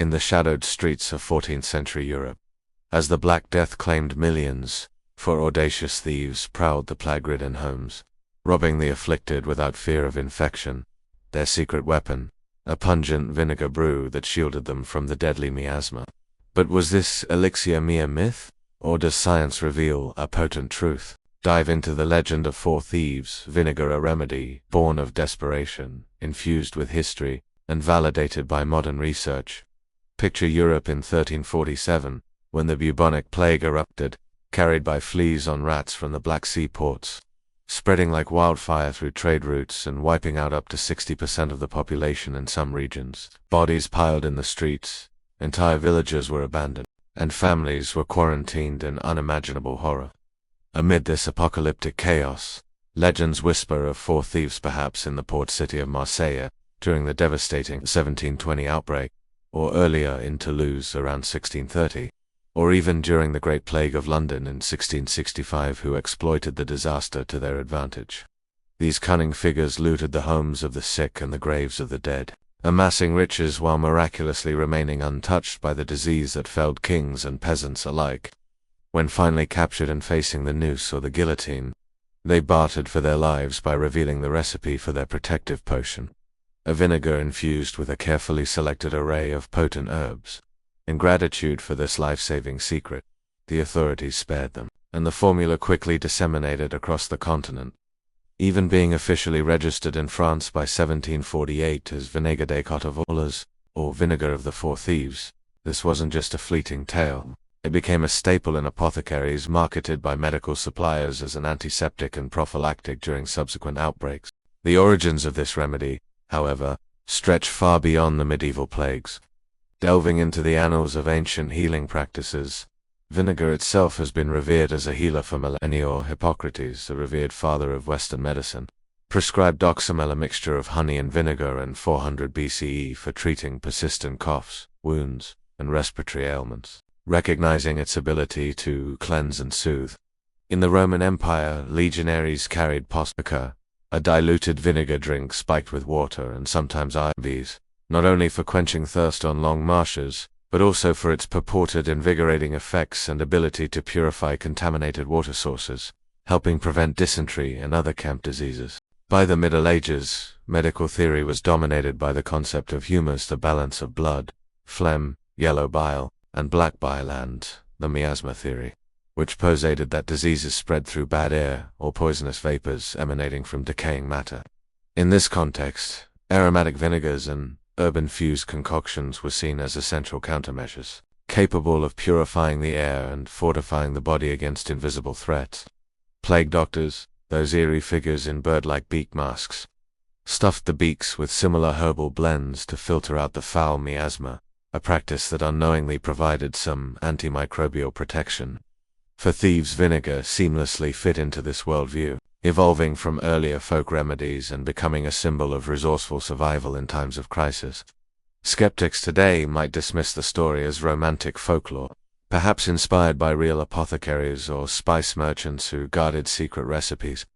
in the shadowed streets of 14th-century Europe. As the Black Death claimed millions, for audacious thieves prowled the plague-ridden homes, robbing the afflicted without fear of infection, their secret weapon, a pungent vinegar brew that shielded them from the deadly miasma. But was this elixir mere myth, or does science reveal a potent truth? Dive into the legend of four thieves, vinegar, a remedy born of desperation, infused with history, and validated by modern research. Picture Europe in 1347, when the bubonic plague erupted, carried by fleas on rats from the Black Sea ports, spreading like wildfire through trade routes and wiping out up to 60% of the population in some regions. Bodies piled in the streets, entire villages were abandoned, and families were quarantined in unimaginable horror. Amid this apocalyptic chaos, legends whisper of four thieves perhaps in the port city of Marseille during the devastating 1720 outbreak, or earlier in Toulouse around 1630, or even during the Great Plague of London in 1665, who exploited the disaster to their advantage. These cunning figures looted the homes of the sick and the graves of the dead, amassing riches while miraculously remaining untouched by the disease that felled kings and peasants alike. When finally captured and facing the noose or the guillotine, they bartered for their lives by revealing the recipe for their protective potion, a vinegar infused with a carefully selected array of potent herbs. In gratitude for this life-saving secret, the authorities spared them, and the formula quickly disseminated across the continent, even being officially registered in France by 1748 as Vinaigre des Quatre Voleurs, or Vinegar of the Four Thieves. This wasn't just a fleeting tale. It became a staple in apothecaries, marketed by medical suppliers as an antiseptic and prophylactic during subsequent outbreaks. The origins of this remedy, however, stretch far beyond the medieval plagues. Delving into the annals of ancient healing practices, vinegar itself has been revered as a healer for millennia. Hippocrates, a revered father of Western medicine, prescribed oxymel, a mixture of honey and vinegar, in 400 BCE for treating persistent coughs, wounds, and respiratory ailments, recognizing its ability to cleanse and soothe. In the Roman Empire, legionaries carried postica, a diluted vinegar drink spiked with water and sometimes ives, not only for quenching thirst on long marches, but also for its purported invigorating effects and ability to purify contaminated water sources, helping prevent dysentery and other camp diseases. By the Middle Ages, medical theory was dominated by the concept of humus, the balance of blood, phlegm, yellow bile, and black bile, and the miasma theory, which postulated that diseases spread through bad air or poisonous vapors emanating from decaying matter. In this context, aromatic vinegars and herb-infused concoctions were seen as essential countermeasures, capable of purifying the air and fortifying the body against invisible threats. Plague doctors, those eerie figures in bird-like beak masks, stuffed the beaks with similar herbal blends to filter out the foul miasma, a practice that unknowingly provided some antimicrobial protection. For Thieves Vinegar seamlessly fit into this worldview, evolving from earlier folk remedies and becoming a symbol of resourceful survival in times of crisis. Skeptics today might dismiss the story as romantic folklore, perhaps inspired by real apothecaries or spice merchants who guarded secret recipes.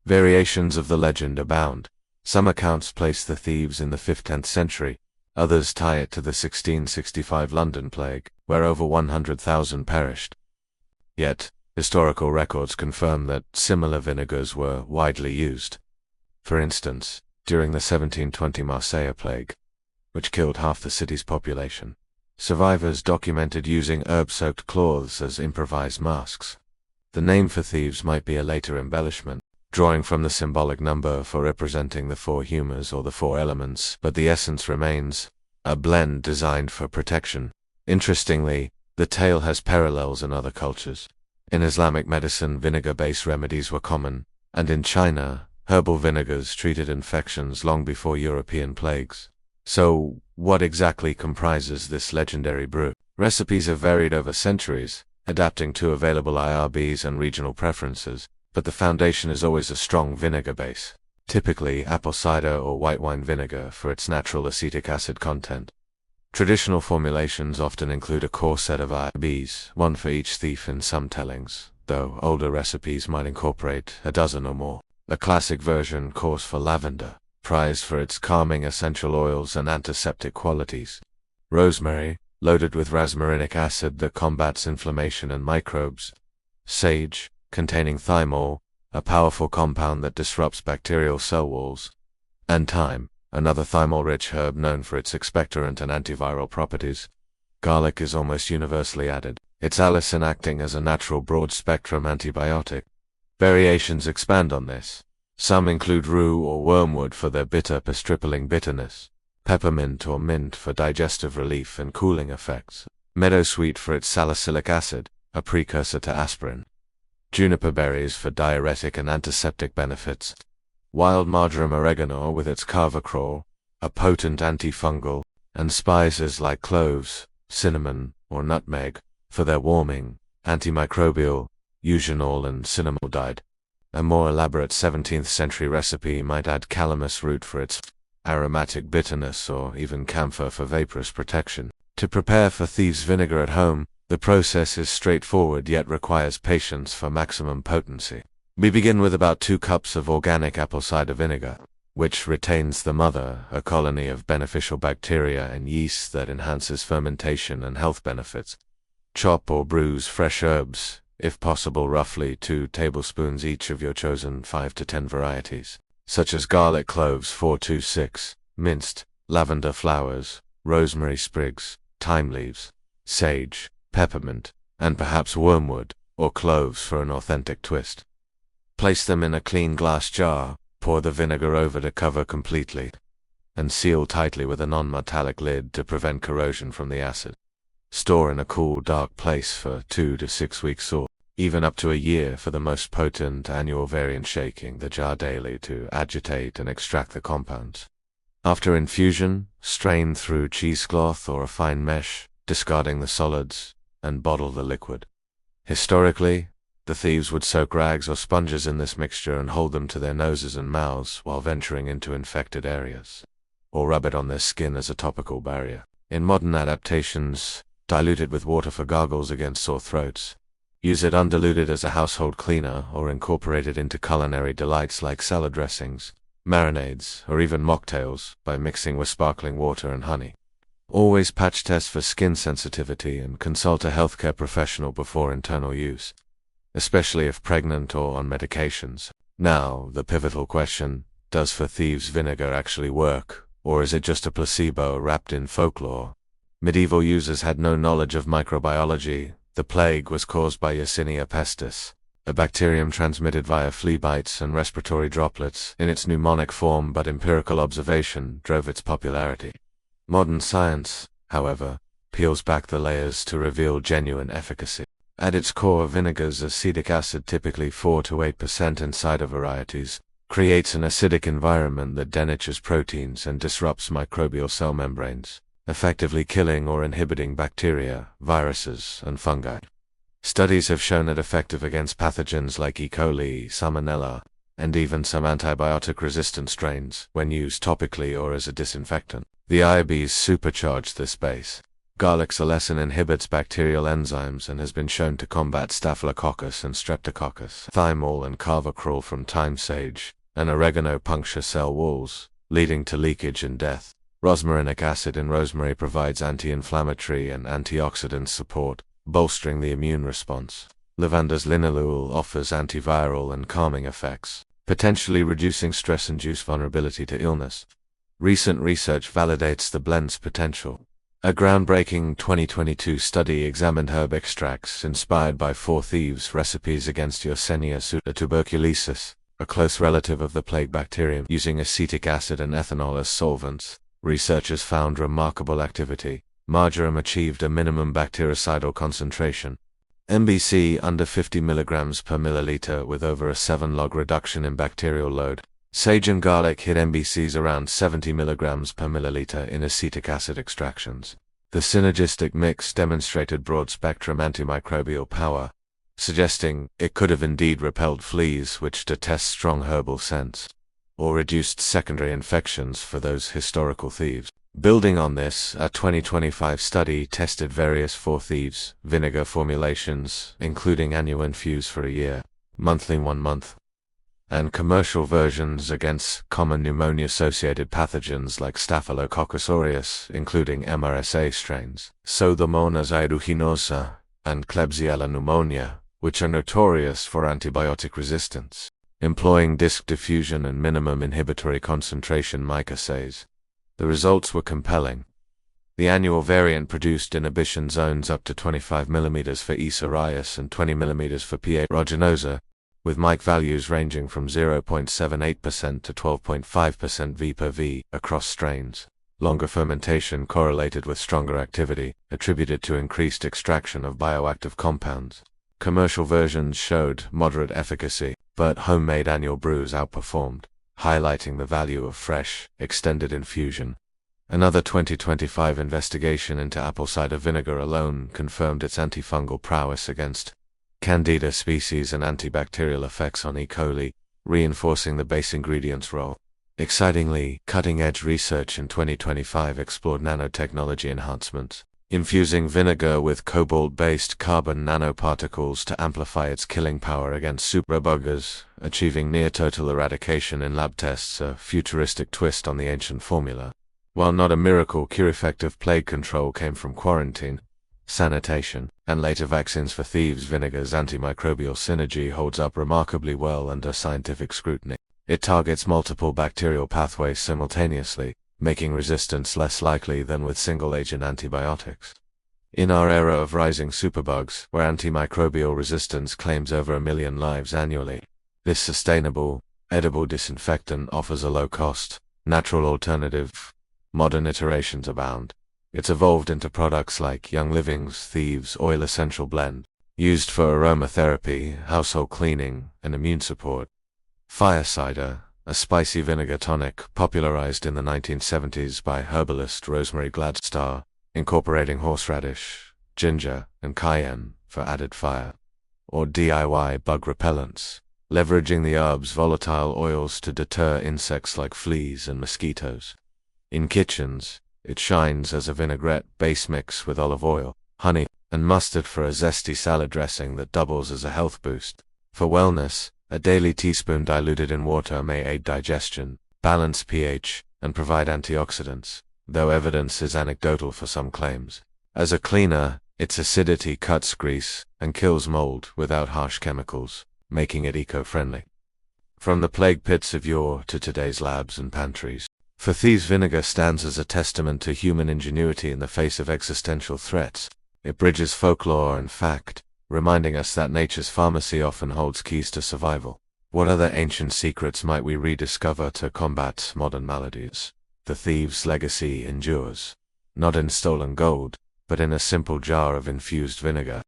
Variations of the legend abound. Some accounts place the thieves in the 15th century, others tie it to the 1665 London plague, where over 100,000 perished. Yet, historical records confirm that similar vinegars were widely used. For instance, during the 1720 Marseille plague, which killed half the city's population, survivors documented using herb-soaked cloths as improvised masks. The name for thieves might be a later embellishment, drawing from the symbolic number for representing the four humours or the four elements, but the essence remains a blend designed for protection. Interestingly, the tale has parallels in other cultures. In Islamic medicine, vinegar-based remedies were common, and in China, herbal vinegars treated infections long before European plagues. So, what exactly comprises this legendary brew? Recipes have varied over centuries, adapting to available IRBs and regional preferences, but the foundation is always a strong vinegar base, typically apple cider or white wine vinegar for its natural acetic acid content. Traditional formulations often include a core set of IRBs, one for each thief in some tellings, though older recipes might incorporate a dozen or more. The classic version calls for lavender, prized for its calming essential oils and antiseptic qualities. Rosemary, loaded with rosmarinic acid that combats inflammation and microbes. Sage, containing thymol, a powerful compound that disrupts bacterial cell walls. And thyme, another thymol-rich herb known for its expectorant and antiviral properties. Garlic is almost universally added, its allicin acting as a natural broad-spectrum antibiotic. Variations expand on this. Some include rue or wormwood for their bitter stripling bitterness, peppermint or mint for digestive relief and cooling effects, meadowsweet for its salicylic acid, a precursor to aspirin, juniper berries for diuretic and antiseptic benefits, wild marjoram oregano with its carvacrol, a potent antifungal, and spices like cloves, cinnamon, or nutmeg for their warming, antimicrobial, eugenol and cinnamaldehyde. A more elaborate 17th century recipe might add calamus root for its aromatic bitterness or even camphor for vaporous protection. To prepare for thieves' vinegar at home, the process is straightforward yet requires patience for maximum potency. We begin with about 2 cups of organic apple cider vinegar, which retains the mother, a colony of beneficial bacteria and yeast that enhances fermentation and health benefits. Chop or bruise fresh herbs, if possible roughly 2 tablespoons each of your chosen 5 to 10 varieties, such as garlic cloves 4 to 6, minced, lavender flowers, rosemary sprigs, thyme leaves, sage, peppermint, and perhaps wormwood, or cloves for an authentic twist. Place them in a clean glass jar, pour the vinegar over to cover completely, and seal tightly with a non-metallic lid to prevent corrosion from the acid. Store in a cool, dark place for 2 to 6 weeks or even up to a year for the most potent annual variant, shaking the jar daily to agitate and extract the compounds. After infusion, strain through cheesecloth or a fine mesh, discarding the solids, and bottle the liquid. Historically, the thieves would soak rags or sponges in this mixture and hold them to their noses and mouths while venturing into infected areas, or rub it on their skin as a topical barrier. In modern adaptations, dilute it with water for gargles against sore throats. Use it undiluted as a household cleaner or incorporate it into culinary delights like salad dressings, marinades, or even mocktails by mixing with sparkling water and honey. Always patch test for skin sensitivity and consult a healthcare professional before internal use, especially if pregnant or on medications. Now, the pivotal question, does thieves' vinegar actually work, or is it just a placebo wrapped in folklore? Medieval users had no knowledge of microbiology. The plague was caused by Yersinia pestis, a bacterium transmitted via flea bites and respiratory droplets in its pneumonic form, but empirical observation drove its popularity. Modern science, however, peels back the layers to reveal genuine efficacy. At its core, vinegar's acetic acid, typically 4 to 8% in cider varieties, creates an acidic environment that denatures proteins and disrupts microbial cell membranes, effectively killing or inhibiting bacteria, viruses, and fungi. Studies have shown it effective against pathogens like E. coli, salmonella, and even some antibiotic-resistant strains when used topically or as a disinfectant. The IBs supercharge this base. Garlic's allicin inhibits bacterial enzymes and has been shown to combat Staphylococcus and Streptococcus. Thymol and carvacrol from thyme sage and oregano puncture cell walls, leading to leakage and death. Rosmarinic acid in rosemary provides anti-inflammatory and antioxidant support, bolstering the immune response. Lavender's linalool offers antiviral and calming effects, potentially reducing stress-induced vulnerability to illness. Recent research validates the blend's potential. A groundbreaking 2022 study examined herb extracts inspired by 4 thieves' recipes against Yersinia tuberculosis, a close relative of the plague bacterium, using acetic acid and ethanol as solvents. Researchers found remarkable activity. Marjoram achieved a minimum bactericidal concentration, MBC under 50 mg per milliliter, with over a 7-log reduction in bacterial load. Sage and garlic hit MBCs around 70 mg per milliliter in acetic acid extractions. The synergistic mix demonstrated broad-spectrum antimicrobial power, suggesting it could have indeed repelled fleas which detest strong herbal scents, or reduced secondary infections for those historical thieves. Building on this, a 2025 study tested various 4 thieves vinegar formulations, including annual infuse for a year, monthly 1 month, and commercial versions against common pneumonia-associated pathogens like Staphylococcus aureus, including MRSA strains, Pseudomonas aeruginosa, and Klebsiella pneumonia, which are notorious for antibiotic resistance. Employing disc diffusion and minimum inhibitory concentration mic-assays, the results were compelling. The annual variant produced inhibition zones up to 25 mm for E. cereus and 20 mm for P. aeruginosa, with mic values ranging from 0.78% to 12.5% V per V across strains. Longer fermentation correlated with stronger activity, attributed to increased extraction of bioactive compounds. Commercial versions showed moderate efficacy, but homemade annual brews outperformed, highlighting the value of fresh, extended infusion. Another 2025 investigation into apple cider vinegar alone confirmed its antifungal prowess against Candida species and antibacterial effects on E. coli, reinforcing the base ingredient's role. Excitingly, cutting-edge research in 2025 explored nanotechnology enhancements, infusing vinegar with cobalt-based carbon nanoparticles to amplify its killing power against superbuggers, achieving near-total eradication in lab tests, a futuristic twist on the ancient formula. While not a miracle cure, effective plague control came from quarantine, sanitation, and later vaccines for Thieves Vinegar's antimicrobial synergy holds up remarkably well under scientific scrutiny. It targets multiple bacterial pathways simultaneously, making resistance less likely than with single-agent antibiotics. In our era of rising superbugs, where antimicrobial resistance claims over 1 million lives annually, this sustainable, edible disinfectant offers a low-cost, natural alternative. Modern iterations abound. It's evolved into products like Young Living's Thieves Oil Essential Blend, used for aromatherapy, household cleaning, and immune support. Fire cider, a spicy vinegar tonic popularized in the 1970s by herbalist Rosemary Gladstar, incorporating horseradish, ginger, and cayenne for added fire. Or DIY bug repellents, leveraging the herb's volatile oils to deter insects like fleas and mosquitoes. In kitchens, it shines as a vinaigrette base mix with olive oil, honey, and mustard for a zesty salad dressing that doubles as a health boost. For wellness, a daily teaspoon diluted in water may aid digestion, balance pH, and provide antioxidants, though evidence is anecdotal for some claims. As a cleaner, its acidity cuts grease and kills mold without harsh chemicals, making it eco-friendly. From the plague pits of yore to today's labs and pantries, for Thieves Vinegar stands as a testament to human ingenuity in the face of existential threats. It bridges folklore and fact, reminding us that nature's pharmacy often holds keys to survival. What other ancient secrets might we rediscover to combat modern maladies? The thieves' legacy endures, not in stolen gold, but in a simple jar of infused vinegar.